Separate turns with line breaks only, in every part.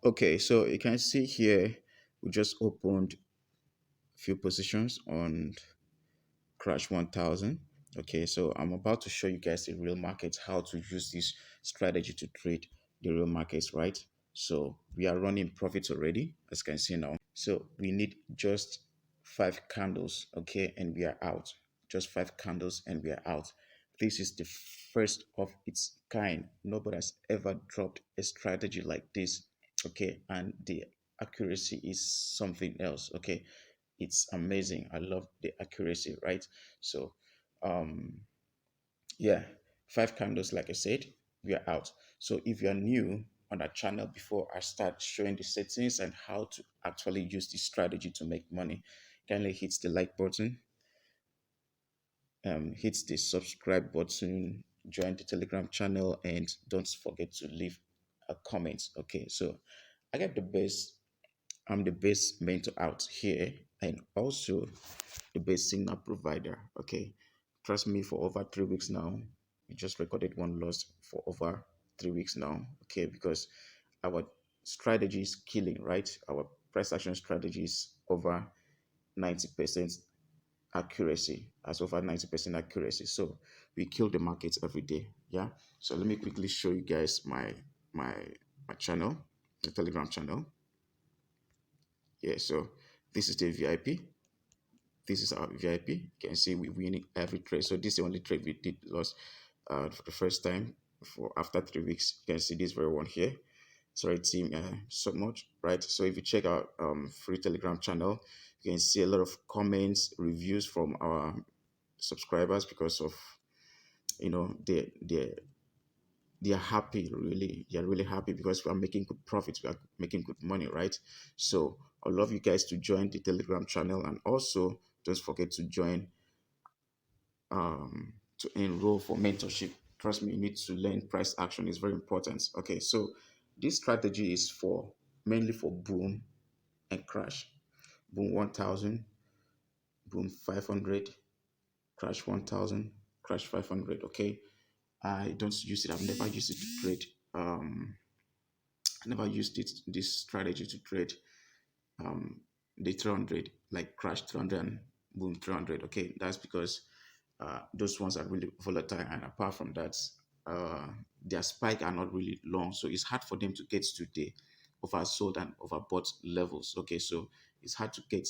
Okay, so you can see here we just opened few positions on crash 1000. Okay, so I'm about to show you guys the real market, how to use this strategy to trade the real markets, right? So we are running profits already, as you can see now. So we need just 5 candles, okay, and we are out. Just 5 candles and we are out. This is the first of its kind. Nobody has ever dropped a strategy like this, okay, and the accuracy is something else, okay. It's amazing. I love the accuracy, right? So um yeah, 5 candles, like I said, we are out. So if you're new on our channel, before I start showing the settings and how to actually use this strategy to make money, kindly hit the like button, hit the subscribe button, join the Telegram channel, and don't forget to leave a comment. Okay, so I got the best. I'm the best mentor out here, and also the best signal provider. Okay, trust me, for over 3 weeks now, we just recorded one loss for over 3 weeks now. Okay, because our strategy is killing, right? Our price action strategy is over 90% accuracy, as over 90% accuracy. So we kill the markets every day. Yeah. So let me quickly show you guys my my channel, the Telegram channel. Yeah. So this is the VIP. This is our VIP. You can see we win every trade. So this is the only trade we did lost for the first time for after 3 weeks. You can see this very one here. Sorry, team, so much, right? So if you check out free Telegram channel, you can see a lot of comments, reviews from our subscribers because of they are happy, really. They are really happy because we are making good profits, we are making good money, right? So I love you guys to join the Telegram channel, and also don't forget to join to enroll for mentorship. Trust me, you need to learn price action. Is very important. Okay, so this strategy is for mainly for boom and crash. Boom 1000, boom 500, crash 1000, crash 500. Okay, I don't use it. I've never used it to trade. I never used this strategy to trade um the 300, like crash 300 and boom 300. Okay, that's because those ones are really volatile, and apart from that, uh their spike are not really long, so it's hard for them to get to the oversold and overbought levels. Okay, so it's hard to get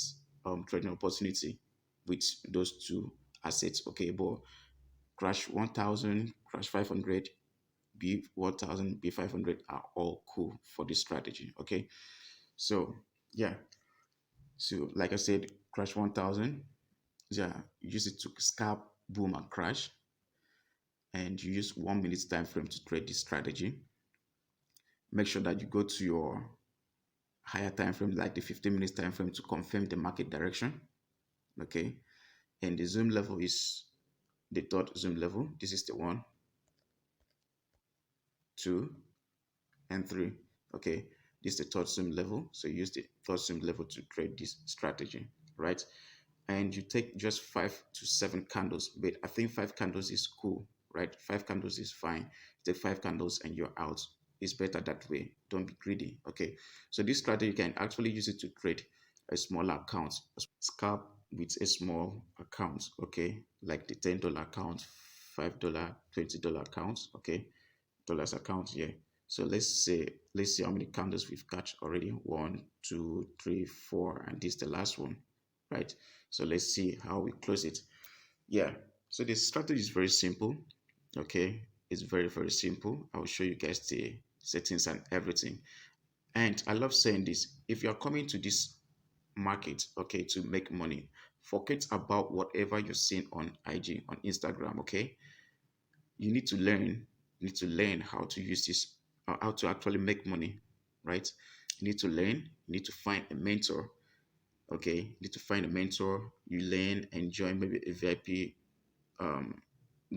trading opportunity with those two assets. Okay, but crash 1000, crash 500, b 1000, b 500 are all cool for this strategy. Okay, so yeah, so like I said, crash 1000, yeah, use it to scalp, boom, and crash, and you use 1 minute time frame to trade this strategy. Make sure that you go to your higher time frame, like the 15 minutes time frame, to confirm the market direction. Okay, and the zoom level is the third zoom level. This is the 1, 2, and 3. Okay, this is the third zoom level, so use the third zoom level to trade this strategy, right? And you take just 5 to 7 candles, but I think 5 candles is cool, right? 5 candles is fine. Take 5 candles and you're out. It's better that way. Don't be greedy. Okay, so this strategy, you can actually use it to trade a smaller account, scalp with a small account. Okay, like the $10 account, $5, $20 accounts. Okay, dollars account here. So let's see how many candles we've catch already. 1, 2, 3, 4, and this is the last one, right? So let's see how we close it. Yeah, so the strategy is very simple. Okay, it's very simple. I'll show you guys the settings and everything. And I love saying this: if you're coming to this market, okay, to make money, forget about whatever you're seeing on IG, on Instagram. Okay, you need to learn. You need to learn how to use this, how to actually make money, right? You need to learn. You need to find a mentor. Okay, you need to find a mentor. You learn and join maybe a VIP um,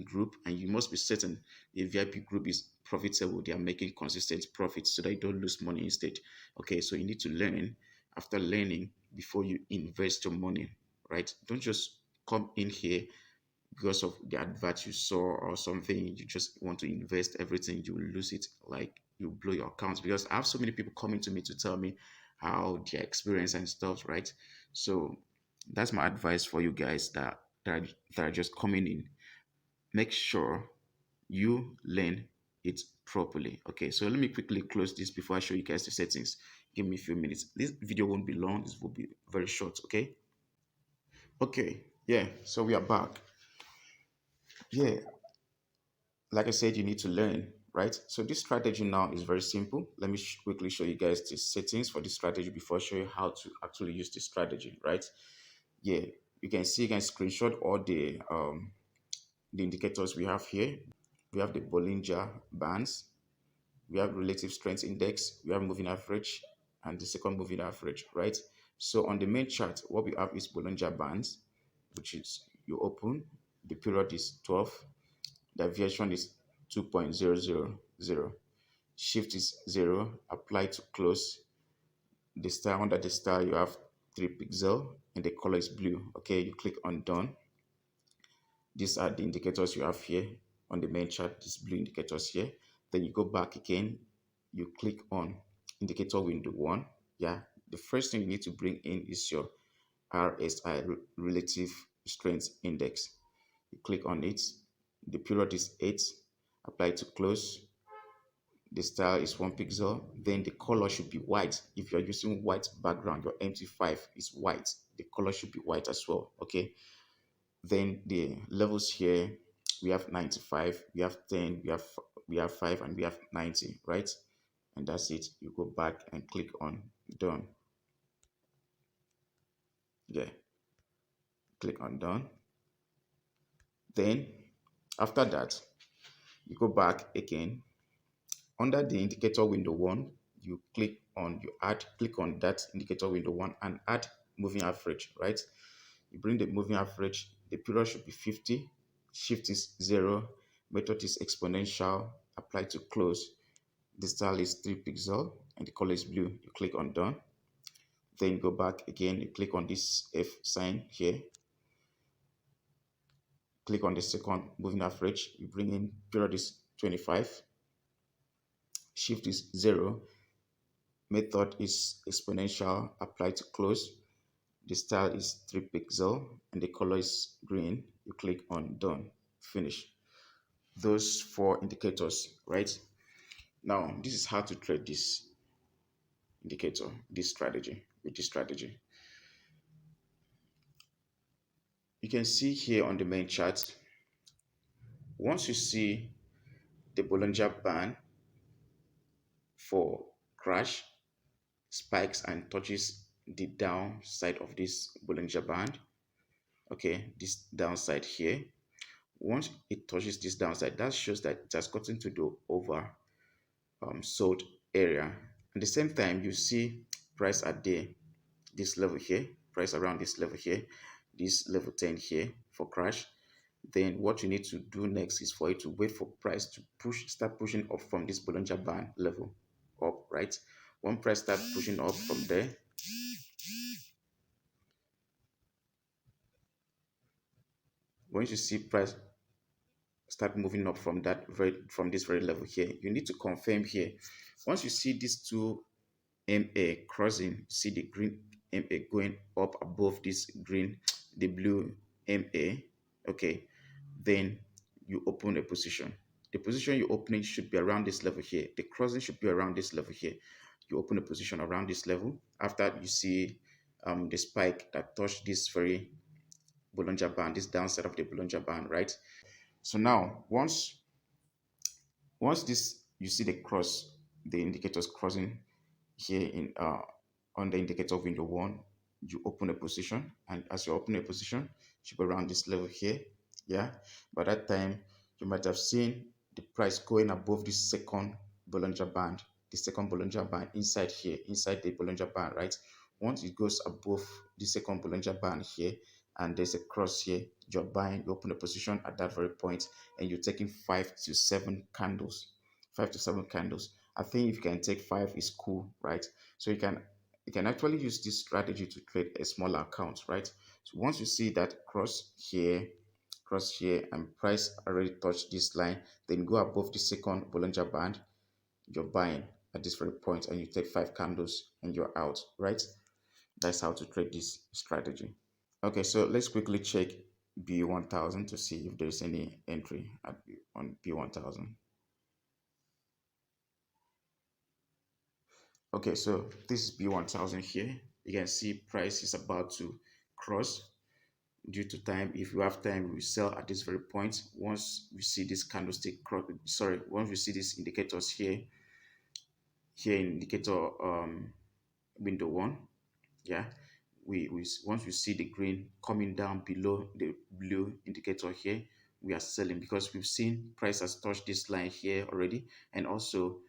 group, and you must be certain the VIP group is profitable. They are making consistent profits so that you don't lose money instead. Okay, so you need to learn. After learning, before you invest your money, right? Don't just come in here because of the advert you saw or something. You just want to invest everything, you will lose it. Like, you blow your account, because I have so many people coming to me to tell me how their experience and stuff, right? So that's my advice for you guys that are just coming in. Make sure you learn it properly. Okay, so let me quickly close this before I show you guys the settings. Give me a few minutes. This video won't be long, this will be very short. Okay, yeah, so we are back. Yeah, like I said, you need to learn, right? So this strategy now is very simple. Let me quickly show you guys the settings for this strategy before I show you how to actually use this strategy, right? Yeah, you can screenshot all the indicators we have here. We have the Bollinger Bands, we have relative strength index, we have moving average, and the second moving average, right? So on the main chart, what we have is Bollinger Bands, which is you open, the period is 12, the deviation is 2.000, shift is 0, apply to close, the star under the star you have 3 pixel and the color is blue. Okay, you click on done. These are the indicators you have here on the main chart, these blue indicators here. Then you go back again, you click on indicator window 1. Yeah, the first thing you need to bring in is your RSI, relative strength index. You click on it, the period is 8, apply to close, the style is 1 pixel, then the color should be white. If you're using white background, your MT5 is white, the color should be white as well. Okay, then the levels here, we have 95, we have 10, we have 5, and we have 90, right? And that's it. You go back and click on done. Yeah, click on done. Then after that, you go back again. Under the indicator window 1, click on that indicator window 1 and add moving average, right? You bring the moving average, the period should be 50, shift is 0, method is exponential, apply to close, the style is 3 pixel and the color is blue. You click on done. Then go back again, you click on this F sign here, click on the second moving average, you bring in period is 25, shift is 0, method is exponential, apply to close, the style is 3 pixel and the color is green. You click on done, finish. Those 4 indicators, right? Now this is how to trade this indicator, this strategy, with this strategy. You can see here on the main chart, once you see the Bollinger Band for crash, spikes and touches the downside of this Bollinger Band, okay, this downside here, once it touches this downside, that shows that it has gotten to the over sold area. At the same time, you see price at this level here, price around this level here, this level 10 here for crash. Then what you need to do next is for you to wait for price to start pushing up from this Bollinger Band level up, right? When price start pushing up from there, once you see price start moving up from this very level here, you need to confirm here. Once you see these two MA crossing, see the green MA going up above this green, the blue MA, okay, then you open a position. The position you're opening should be around this level here. The crossing should be around this level here. You open a position around this level. After you see the spike that touched this very Bollinger Band, this downside of the Bollinger Band, right? So now, once this, you see the indicators crossing here in on the indicator window 1, you open a position, and as you open a position, it should be around this level here. Yeah, by that time you might have seen the price going above this second Bollinger Band, the second Bollinger Band inside here, inside the Bollinger Band, right? Once it goes above the second Bollinger Band here and there's a cross here, you're buying, you open a position at that very point and you're taking 5 to 7 candles. 5 to 7 candles. I think if you can take 5 is cool, right? So you can actually use this strategy to trade a smaller account, right? So once you see that cross here, and price already touched this line, then go above the second Bollinger Band, you're buying at this very point and you take 5 candles and you're out, right? That's how to trade this strategy. Okay, so let's quickly check B1000 to see if there's any entry on B1000. Okay, so this is B1000 here. You can see price is about to cross due to time. If you have time, we sell at this very point. Once we see this candlestick cross, sorry, once we see these indicators here, indicator window one, yeah, we once we see the green coming down below the blue indicator here, we are selling because we've seen price has touched this line here already, and also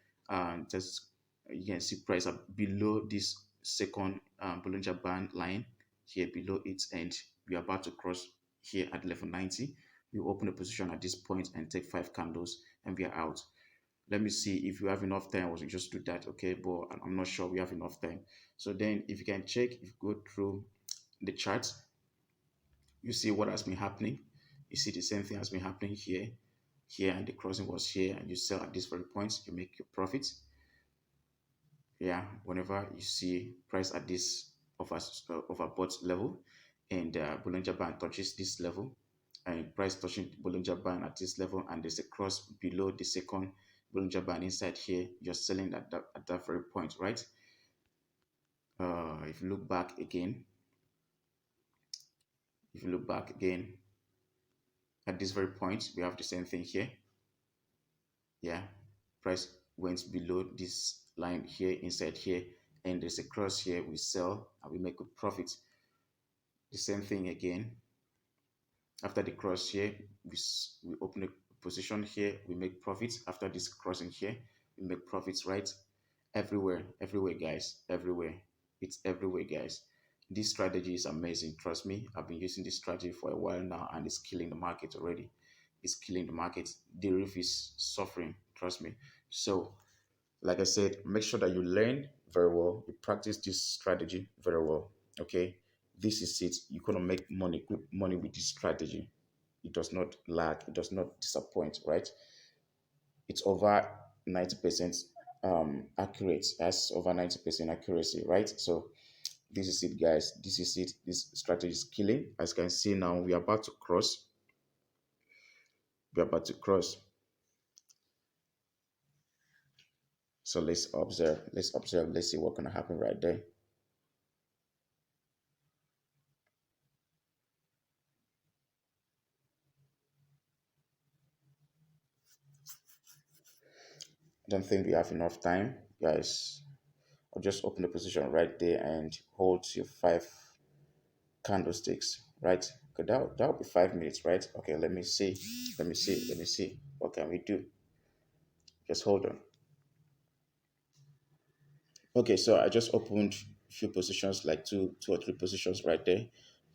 just you can see price are below this second Bollinger Band line here below it, and we are about to cross here at level 90. We open a position at this point and take 5 candles and we are out. Let me see if you have enough time, we just do that, okay? But I'm not sure we have enough time. So then if you can check, if you go through the charts, you see what has been happening. You see the same thing has been happening here, and the crossing was here, and you sell at this very point, you make your profits. Yeah, whenever you see price at this overbought level, and Bollinger Band touches this level, and price touching Bollinger Band at this level, and there's a cross below the second Bollinger Band inside here, you're selling at that very point, right? If you look back again, if you look back again at this very point, we have the same thing here. Yeah, price went below this line here, inside here, and there's a cross here. We sell and we make a profit. The same thing again. After the cross here, we open a position here, we make profits. After this crossing here, we make profits, right? Everywhere, guys, everywhere. It's everywhere, guys. This strategy is amazing. Trust me, I've been using this strategy for a while now, and it's killing the market already. It's killing the market. Deriv is suffering. Trust me. So, like I said, make sure that you learn very well. You practice this strategy very well. Okay, this is it. You're gonna make money, good money with this strategy. It does not lag. It does not disappoint. Right? It's over 90% accurate. That's over 90% accuracy. Right? So this is it, guys. This is it. This strategy is killing. As you can see now, we are about to cross. We're about to cross. So let's observe. Let's observe. Let's see what's gonna happen right there. I don't think we have enough time, guys. I'll just open the position right there and hold your 5 candlesticks, right? Okay, that'll be 5 minutes, right? Okay, let me see. Let me see. What can we do? Just hold on. Okay, so I just opened a few positions, like two or three positions right there.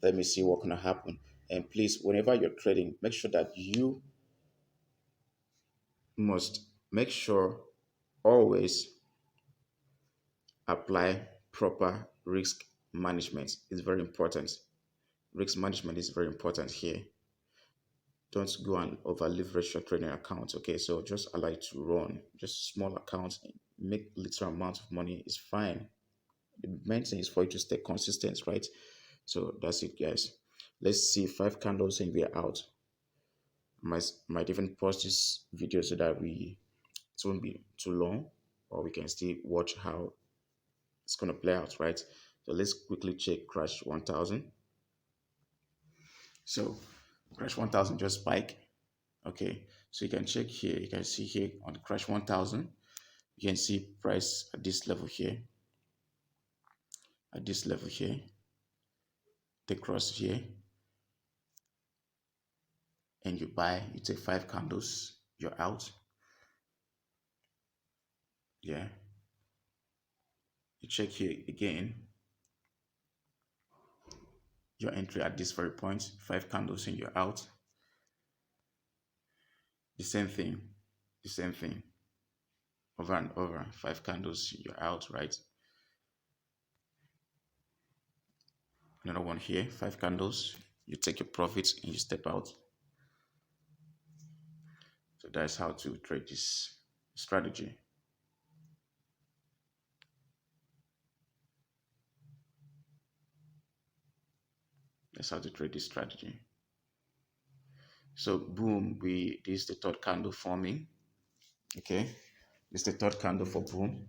Let me see what's gonna happen. And please, whenever you're trading, make sure that you must make sure always apply proper risk management. It's very important. Risk management is very important here. Don't go and over leverage your trading account. Okay, so just allow it to run. Just small accounts, make little amount of money is fine. The main thing is for you to stay consistent, right? So that's it, guys. Let's see 5 candles and we're out. Might even pause this video so that it won't be too long, or we can still watch how it's gonna play out, right? So let's quickly check crash 1000. So crash 1000 just spike. Okay, so you can check here. You can see here on the crash 1000. You can see price at this level here. At this level here, the cross here, and you buy. You take 5 candles. You're out. Yeah. You check here again. Your entry at this very point. 5 candles and you're out. The same thing. The same thing. Over and over. 5 candles. You're out, right? Another one here. 5 candles. You take your profits and you step out. So that's how to trade this strategy. That's how to trade this strategy. So boom, we this is the third candle forming. Okay, this is the third candle for boom.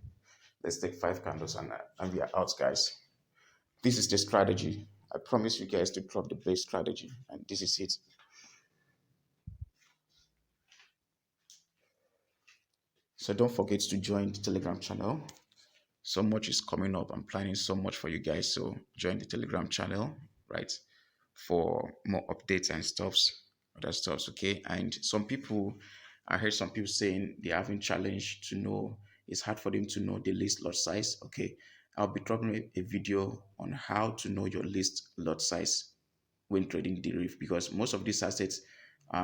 Let's take 5 candles and we are out, guys. This is the strategy. I promise you guys to drop the base strategy, and this is it. So don't forget to join the Telegram channel. So much is coming up. I'm planning so much for you guys. So join the Telegram channel, right? For more updates and stuffs, other stuffs, okay? And some people, I heard some people saying they're having challenge to know, it's hard for them to know the list lot size. Okay. I'll be dropping a video on how to know your list lot size when trading Deriv, because most of these assets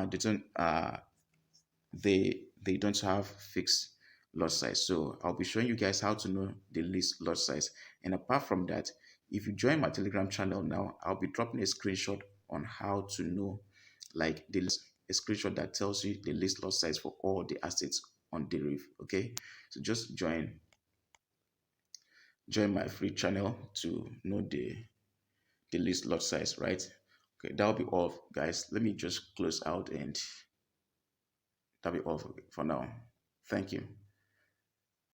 they don't they don't have fixed lot size. So I'll be showing you guys how to know the list lot size. And apart from that, if you join my Telegram channel now, I'll be dropping a screenshot on how to know like a screenshot that tells you the list lot size for all the assets on Deriv. Okay, so just join my free channel to know the list lot size, right? Okay, that'll be all, guys. Let me just close out, and that'll be all for now. Thank you.